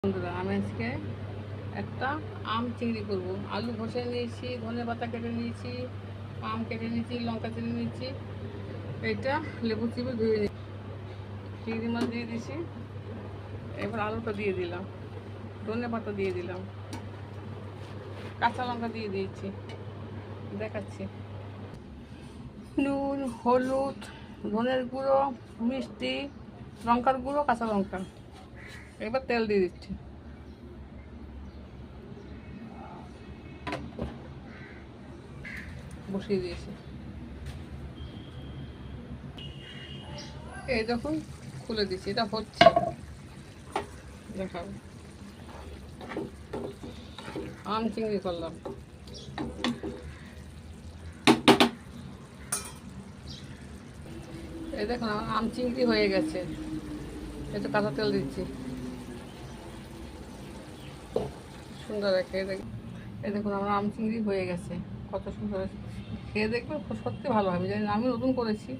বন্ধুরা, আমি আজকে একটা আম চিংড়ি করব। আলু ঘষে নিয়েছি, ধনেপাতা কেটে নিয়েছি, আম কেটে নিয়েছি, লঙ্কা চিড়ে নিয়েছি, এটা লেবু চিপে ধুয়ে নিয়েছি, চিংড়ি মাছ দিয়ে দিয়েছি। এবার আলুটা দিয়ে দিলাম, ধনেপাতা দিয়ে দিলাম, কাঁচা লঙ্কা দিয়ে দিয়েছি, দেখাচ্ছি। নুন, হলুদ, ধনের গুঁড়ো, মিষ্টি, লঙ্কার গুঁড়ো, কাঁচা লঙ্কা। এবার তেল দিয়ে দিচ্ছি। বসিয়ে দিয়েছি। এই দেখুন, খুলে দিচ্ছি, এটা হচ্ছে, দেখাবো। আম চিংড়ি করলাম। এই দেখুন, আমার আম চিংড়ি হয়ে গেছে। একটু কাঁচা তেল দিচ্ছি, সুন্দর রেখে। এই দেখুন, আমার আম চিংড়ি হয়ে গেছে, কত সুন্দর। খেয়ে দেখবেন, সত্যি ভালো হবে। জানি না, আমি নতুন করেছি।